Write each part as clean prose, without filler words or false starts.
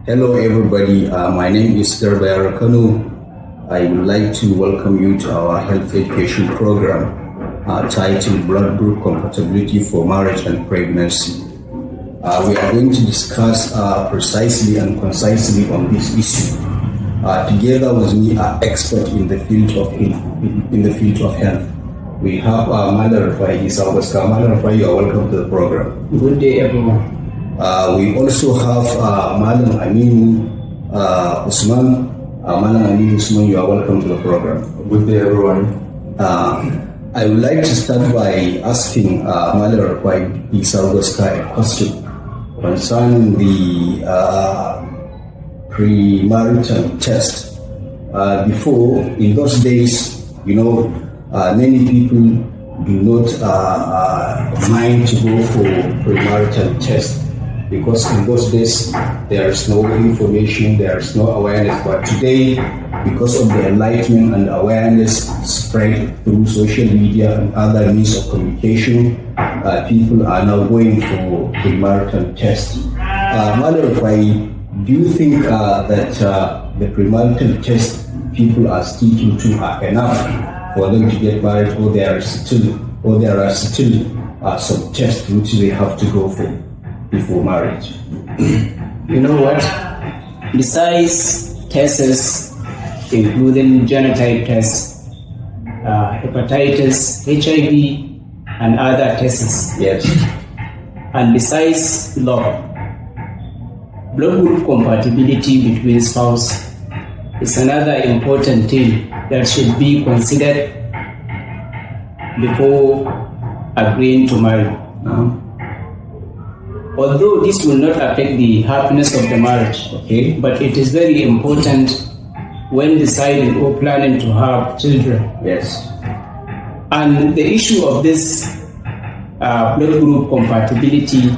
Hello everybody, my name is Garba Kanu. I would like to welcome you to our health education program titled Blood Group Compatibility for Marriage and Pregnancy. We are going to discuss precisely and concisely on this issue. Together with me are experts in the field of health. We have Madam Rafai Isawaska. Madam Rafai, you are welcome to the program. Good day, everyone. We also have Madam Aminu Usman. Madam Aminu Usman, you are welcome to the program. Good day, everyone. I would like to start by asking Madam Rafai Isawaska a question concerning the premarital test. Before, in those days, many people do not mind to go for premarital test because in those days there is no information, there is no awareness. But today, because of the enlightenment and awareness spread through social media and other means of communication, people are now going for premarital test. Madam Rafai, do you think that the premarital test people are sticking to are enough for them to get married, or there are still some tests which they have to go for before marriage? You know what? Besides tests, including genotype tests, hepatitis, HIV, and other tests. Yes. And besides love, blood group compatibility between spouse is another important thing that should be considered before agreeing to marry. Although this will not affect the happiness of the marriage, but it is very important when deciding or planning to have children. Yes. And the issue of this blood group compatibility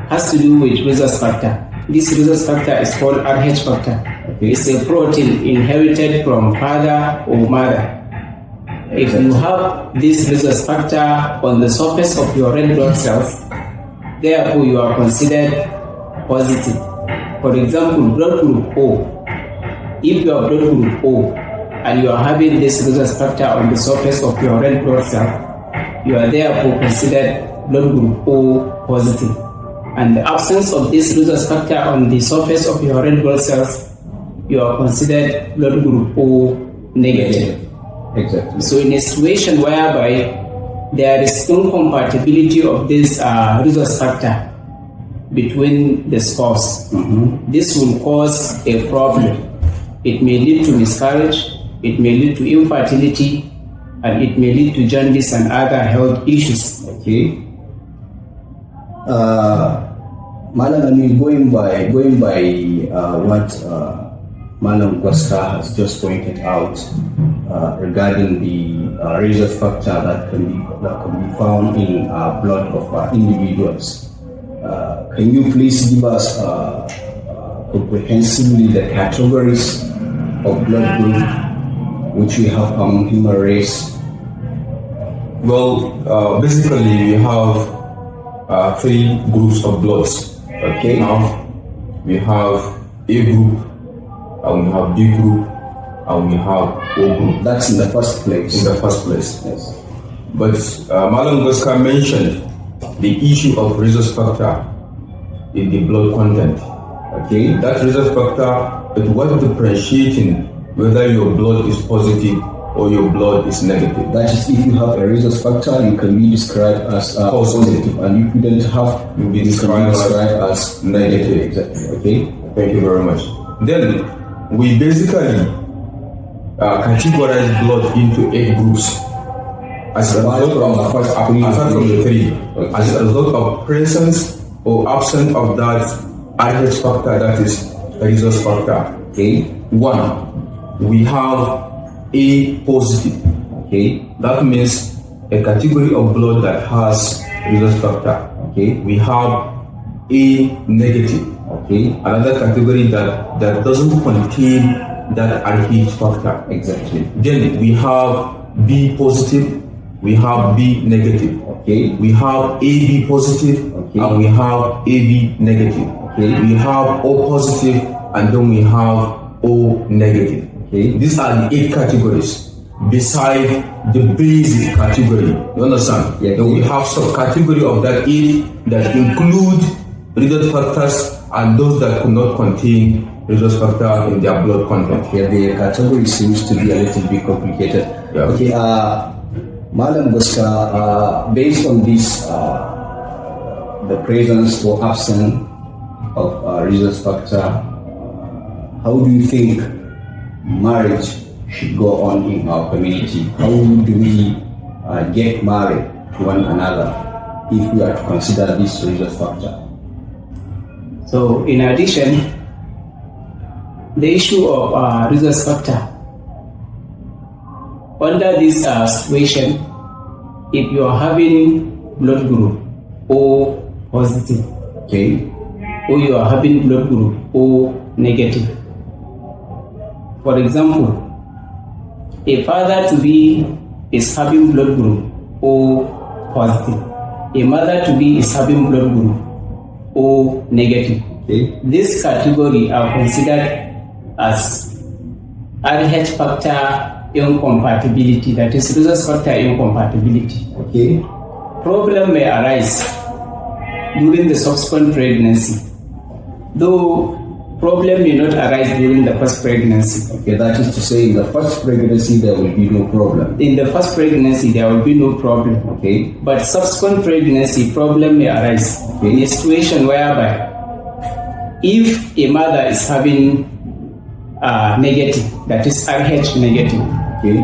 has to do with rhesus factor. This rhesus factor is called RH factor. It's a protein inherited from father or mother. If you have this rhesus factor on the surface of your red blood cells, therefore you are considered positive. For example, blood group O. If you are blood group O and you are having this rhesus factor on the surface of your red blood cell, you are therefore considered blood group O positive. And the absence of this rhesus factor on the surface of your red blood cells, you are considered blood group O negative. Exactly. So in a situation whereby there is incompatibility of this rhesus factor between the spouse, this will cause a problem. It may lead to miscarriage, it may lead to infertility, and it may lead to jaundice and other health issues. Okay. Madam, I mean, going by what Madam Costa has just pointed out regarding the rhesus factor that can be found in blood of individuals. Can you please give us comprehensively the categories of blood group which we have among human race? Well, basically we have 3 groups of bloods. Okay. Now we have A group, and we have B group, and we have O group. That's in the first place. In the first place. Yes. But Madam Goska mentioned the issue of rhesus factor in the blood content. Okay. That rhesus factor is what differentiating whether your blood is positive or your blood is negative. That is, if you have a rhesus factor, you can be described as positive, and if you don't have, You'll be you can be described described as negative. Exactly. Okay. Thank you very much. Then we basically categorize blood into 8 groups as a result of apart from the 3. Okay. As a result of presence or absence of that RH factor, that is rhesus factor. Okay. 1, we have A positive. Okay. That means a category of blood that has rhesus factor. Okay. We have A negative. Okay. Another category that doesn't contain that RH factor. Exactly. Then we have B positive, we have B negative. Okay. We have AB positive, Okay. and we have AB negative. Okay. We have O positive, and then we have O negative. Okay. These are the 8 categories beside the basic category. You understand? Yeah. Then we have subcategory of that 8 that include resource factors and those that could not contain resource factor in their blood content. Yeah, the category seems to be a little bit complicated. Yeah. Okay, Madam Goska, based on this, the presence or absence of resource factor, how do you think marriage should go on in our community? How do we get married to one another if we are to consider this resource factor? So, in addition, the issue of resource factor, under this situation, if you are having blood group O positive, Okay, or you are having blood group O negative, for example, a father-to-be is having blood group O positive, a mother-to-be is having blood group O negative. okay, This category are considered as RH factor incompatibility, that is resource factor incompatibility. okay, Problem may arise during the subsequent pregnancy, though problem may not arise during the first pregnancy. okay. That is to say, in the first pregnancy there will be no problem. In the first pregnancy, there will be no problem. Okay, But subsequent pregnancy, problem may arise in a situation whereby if a mother is having negative, that is RH negative, okay,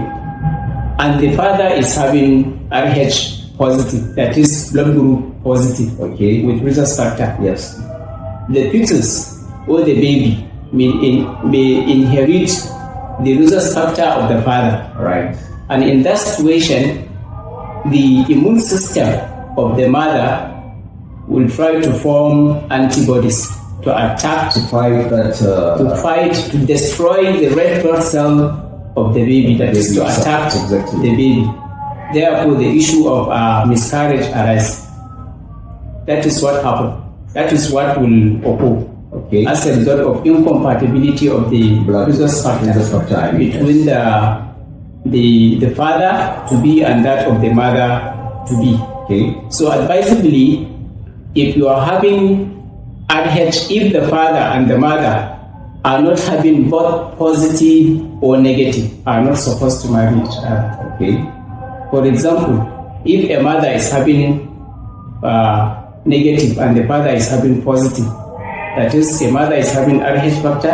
and the father is having RH positive, that is blood group positive, okay. with resource factor, Yes. the fetus or the baby may inherit the resource factor of the father. Right. And in that situation, the immune system of the mother will try to form antibodies to attack, Fight that. to destroy the red blood cell of the baby, that is to attack Exactly. the baby. Therefore, the issue of miscarriage arises. That is what happened. That is what will occur Okay. as a result of incompatibility of the Blood resource factor resource factor, I mean, between the father to be and that of the mother to be. Okay. So advisably, if you are having RH, if the father and the mother are not having both positive or negative, are not supposed to marry each other. Okay. For example, if a mother is having negative and the father is having positive, that is, the mother is having RH factor,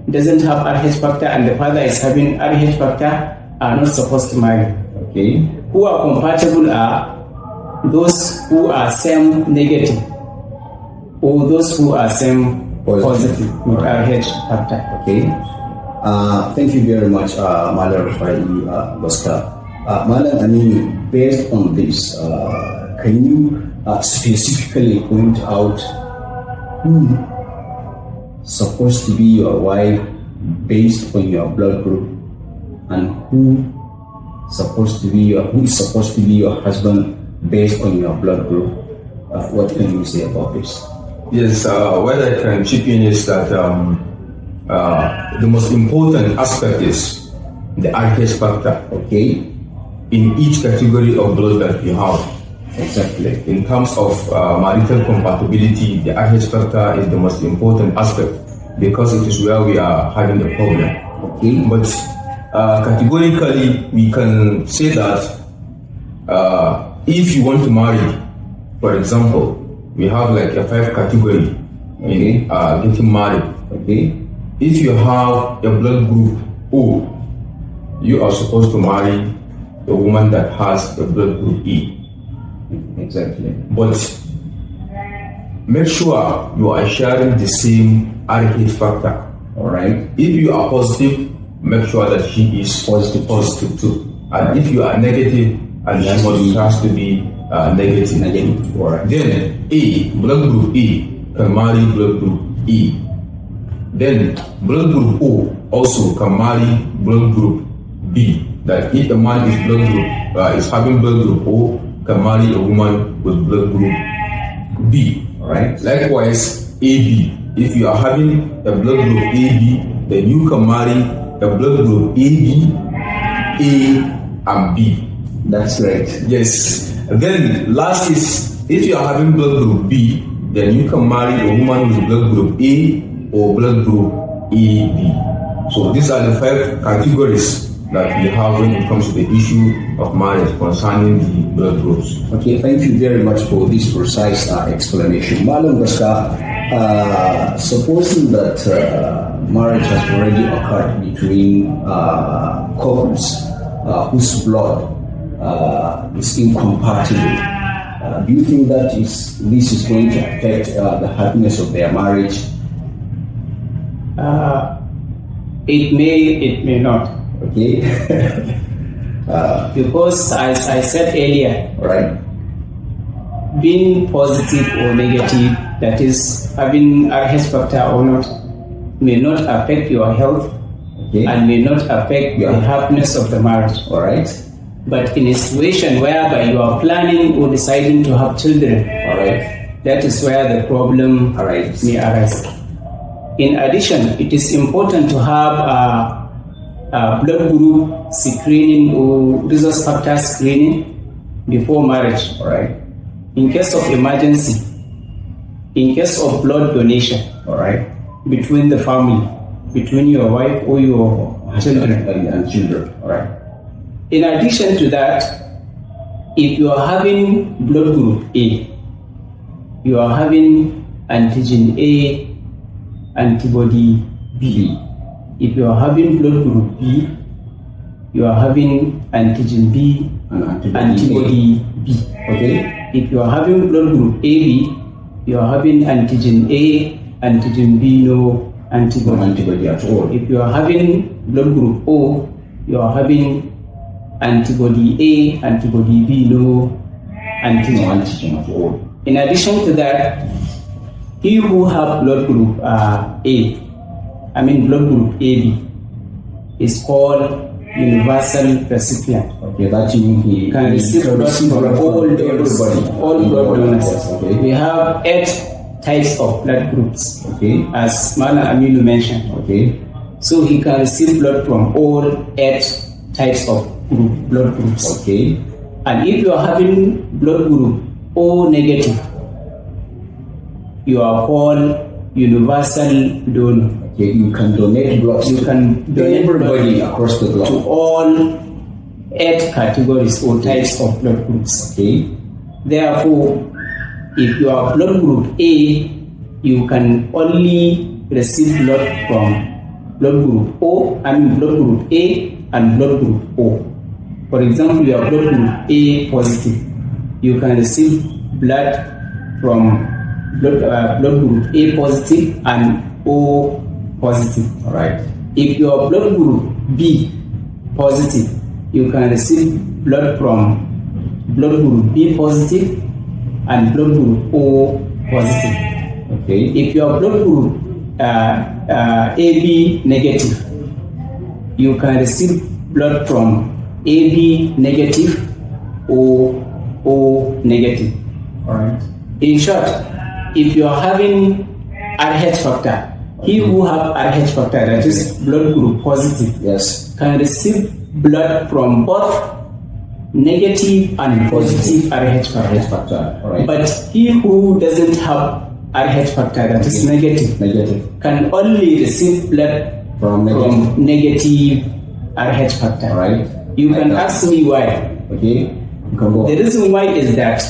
doesn't have RH factor, and the father is having RH factor, are not supposed to marry. Okay. Who are compatible are those who are same negative or those who are same positive with RH factor. Okay. Thank you very much, Madam Rufai Goska. Madam, based on this, can you specifically point out who supposed to be your wife based on your blood group, and who is supposed to be your husband based on your blood group? What can you say about this? Yes, what I can chip in is that the most important aspect is the RH factor. Okay. In each category of blood that you have. Exactly. In terms of marital compatibility, the RH factor is the most important aspect because it is where we are having the problem. Okay. But categorically, we can say that if you want to marry, for example, we have like a 5 category in getting married. Okay. If you have a blood group O, you are supposed to marry a woman that has a blood group E. Exactly. But make sure you are sharing the same RH factor. Alright. If you are positive, make sure that she is positive too. And if you are negative, and she has to be negative. Alright. Then blood group E can marry blood group E. Then blood group O also can marry blood group B. that if a man is blood group is having blood group O, can marry a woman with blood group B. Alright. Likewise, AB. If you are having a blood group AB, then you can marry a blood group AB, A, and B. That's great. Yes. Then last is, if you are having blood group B, then you can marry a woman with blood group A or blood group AB. So these are the 5 categories that we have when it comes to the issue of marriage concerning the blood groups. Okay, thank you very much for this precise explanation. Malam Gaska, supposing that marriage has already occurred between couples whose blood is incompatible, do you think that this is going to affect the happiness of their marriage? It may not. Okay. Because as I said earlier, Right. being positive or negative, that is having RH factor or not, may not affect your health, Okay. and may not affect Yeah. the happiness of the marriage. All right. But in a situation whereby you are planning or deciding to have children, All right. that is where the problem All right. may arise. In addition, it is important to have blood group screening or resource factor screening before marriage. All right. In case of emergency, in case of blood donation All right. between the family, between your wife or your children. And children. All right. In addition to that, if you are having blood group A, you are having antigen A, antibody B. If you are having blood group B, you are having antigen B, And antibody B. Okay. If you are having blood group AB, you are having antigen A, antigen B, no No antibody. antibody at all. If you are having blood group O, you are having antibody A, antibody B, no No antigen. antigen at all. In addition to that, he who have blood group blood group AB, is called universal recipient. Okay, that means he Can receive blood from all donors, all blood donors. Yes, okay. We have 8 types of blood groups, Okay. as Mala Aminu mentioned. Okay. So he can receive blood from all 8 types of blood groups. Okay. And if you are having blood group O negative, you are called universal donor. Okay. You can donate blood. You can to donate everybody blood across the to globe. all 8 categories or types of blood groups. Okay. Therefore, if you are blood group A, you can only receive blood from blood group blood group A and blood group O. For example, you are blood group A positive, you can receive blood from blood group A positive and O positive. All right. If you are blood group B positive, you can receive blood from blood group B positive and blood group O positive. Okay. If you are blood group AB negative, you can receive blood from AB negative or O negative. All right. In short, if you are having RH factor, he who have RH factor, that is blood group positive, Yes. can receive blood from both negative and positive RH factor. RH factor. All right. But he who doesn't have RH factor, that is negative, Negative. can only receive blood From from negative RH factor. All right. You can ask me why. Okay. You can go. The reason why is that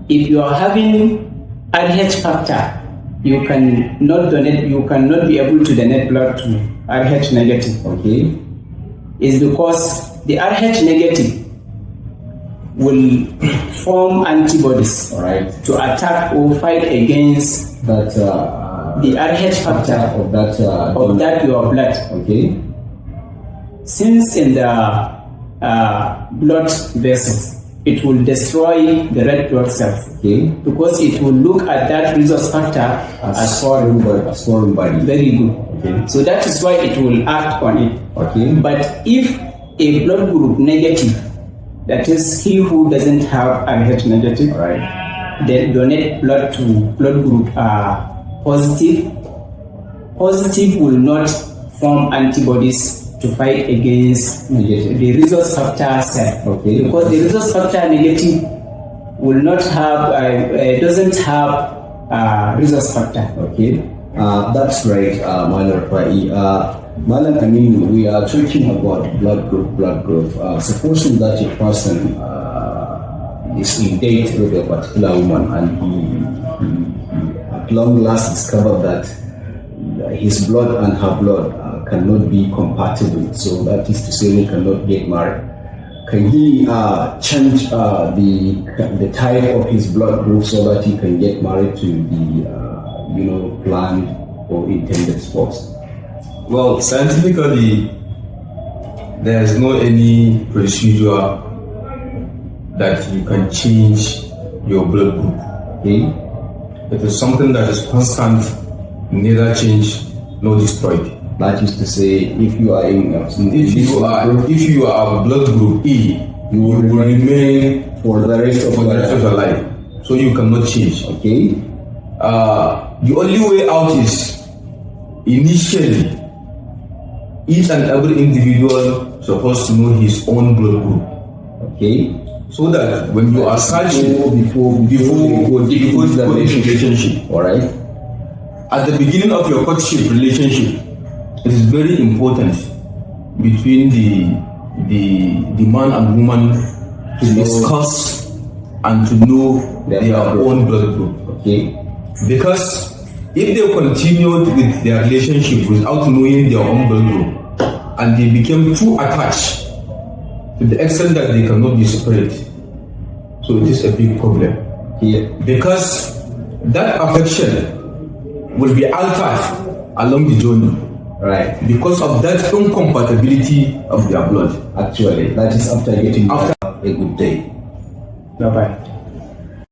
if you are having RH factor, you cannot be able to donate blood to RH negative. Okay. Is because the RH negative will form antibodies All right. to attack or fight against That the RH factor of that. of that your blood. Okay. Since in the blood vessels, it will destroy the red blood cells Okay. because it will look at that resource factor as foreign. As foreign body. Very good. Okay. So that is why it will act on it. Okay. But if a blood group negative, that is he who doesn't have RH negative, Right. they donate blood to blood group positive. Positive will not form antibodies to fight against Negative. the rhesus factor cell. Okay. Because the rhesus factor negative will not have, doesn't have rhesus factor. Okay. That's right, Malam Rafai. Malam, I mean, we are talking about blood group. Supposing that a person is in date with a particular woman and he at long last discovered that his blood and her blood cannot be compatible. So that is to say, he cannot get married. Can he change the type of his blood group so that he can get married to the planned or intended spouse? Well, scientifically, there is no any procedure that you can change your blood group. Okay. It is something that is constant, neither change nor destroyed. That is to say, if you are If you are a blood group E, you will remain for the rest of your life. So you cannot change. Okay. The only way out is initially each and every individual supposed to know his own blood group. Okay. So that when you are searching before you go into the relationship, all right, at the beginning of your courtship relationship, it is very important between the man and woman to discuss and to know their own blood group. Okay. Because if they continued with their relationship without knowing their own blood group and they became too attached to the extent that they cannot be separate, so it is a big problem. Yeah. Because that affection will be altered along the journey. Right. Because of that incompatibility of their blood. Actually, that is after getting a good day. Bye bye.